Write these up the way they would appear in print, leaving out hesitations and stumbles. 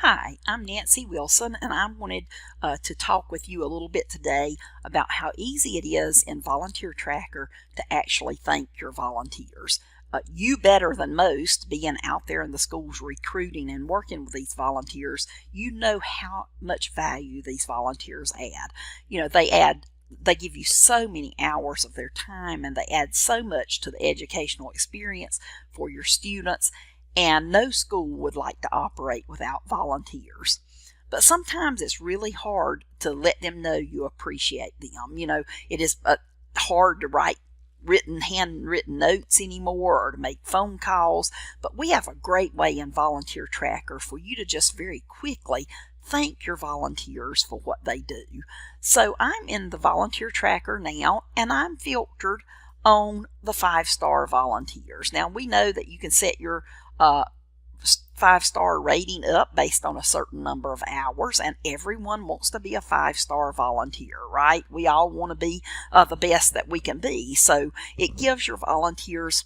Hi, I'm Nancy Wilson, and I wanted to talk with you a little bit today about how easy it is in Volunteer Tracker to actually thank your volunteers. You better than most, being out there in the schools recruiting and working with these volunteers, you know how much value these volunteers add. They give you so many hours of their time, and they add so much to the educational experience for your students, and no school would like to operate without volunteers. But sometimes it's really hard to let them know you appreciate them. It is hard to write handwritten notes anymore or to make phone calls, but we have a great way in Volunteer Tracker for you to just very quickly thank your volunteers for what they do. So I'm in the Volunteer Tracker now, and I'm filtered on the 5-star volunteers. Now we know that you can set your 5-star rating up based on a certain number of hours, and everyone wants to be a 5-star volunteer, right? We all want to be the best that we can be, so it gives your volunteers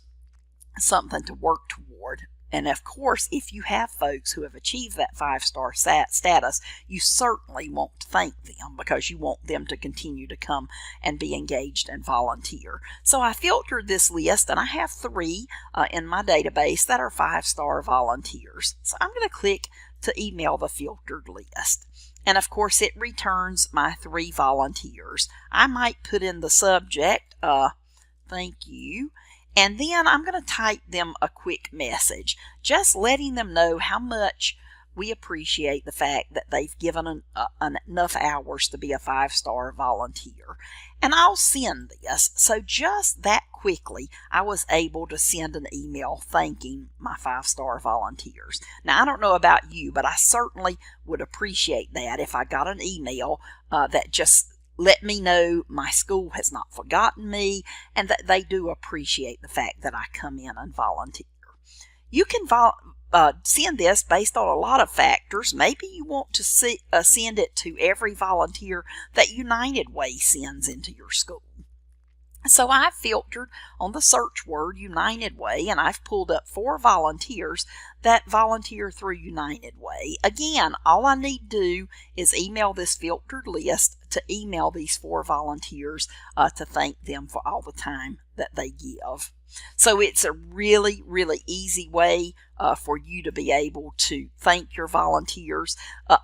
something to work toward. And of course, if you have folks who have achieved that 5-star status, you certainly want to thank them because you want them to continue to come and be engaged and volunteer. So I filtered this list, and I have 3 in my database that are 5-star volunteers. So I'm going to click to email the filtered list. And of course, it returns my 3 volunteers. I might put in the subject, thank you. And then I'm going to type them a quick message, just letting them know how much we appreciate the fact that they've given enough hours to be a 5-star volunteer. And I'll send this. So just that quickly, I was able to send an email thanking my 5-star volunteers. Now, I don't know about you, but I certainly would appreciate that if I got an email that just let me know my school has not forgotten me and that they do appreciate the fact that I come in and volunteer. You can send this based on a lot of factors. Maybe you want to send it to every volunteer that United Way sends into your school. So I've filtered on the search word United Way, and I've pulled up 4 volunteers that volunteer through United Way. Again, all I need to do is email this filtered list to email these 4 volunteers to thank them for all the time that they give. So it's a really, really easy way for you to be able to thank your volunteers.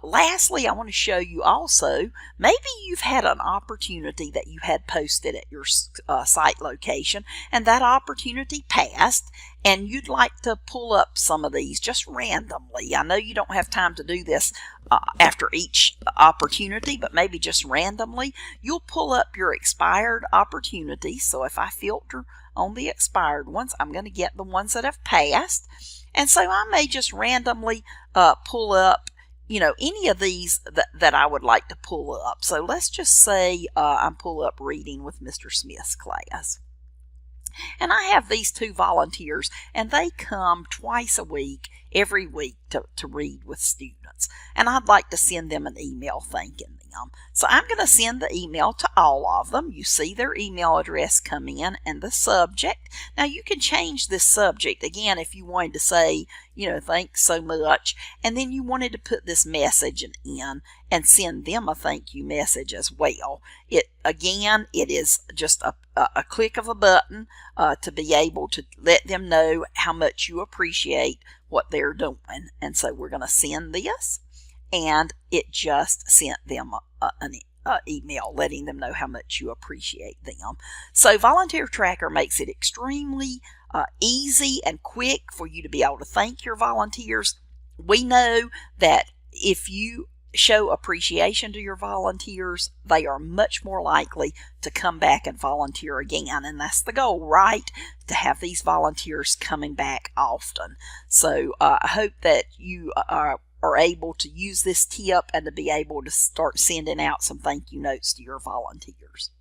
Lastly, I want to show you also, maybe you've had an opportunity that you had posted at your site location, and that opportunity passed, and you'd like to pull up some of these just randomly. I know you don't have time to do this after each opportunity, but maybe just randomly. You'll pull up your expired opportunities. So if I filter on the expired ones, I'm going to get the ones that have passed. And so I may just randomly pull up, any of these that I would like to pull up. So let's just say I'm pull up reading with Mr. Smith's class. And I have these 2 volunteers, and they come twice a week, every week, to read with students. And I'd like to send them an email thanking them. So I'm going to send the email to all of them. You see their email address come in and the subject. Now you can change this subject again if you wanted to say, thanks so much. And then you wanted to put this message in and send them a thank you message as well. It is just a click of a button to be able to let them know how much you appreciate what they're doing. And so we're going to send this, and it just sent them an email letting them know how much you appreciate them. So Volunteer Tracker makes it extremely easy and quick for you to be able to thank your volunteers. We know that if you show appreciation to your volunteers, they are much more likely to come back and volunteer again, and that's the goal, right? To have these volunteers coming back often. So I hope that you are able to use this tip and to be able to start sending out some thank you notes to your volunteers.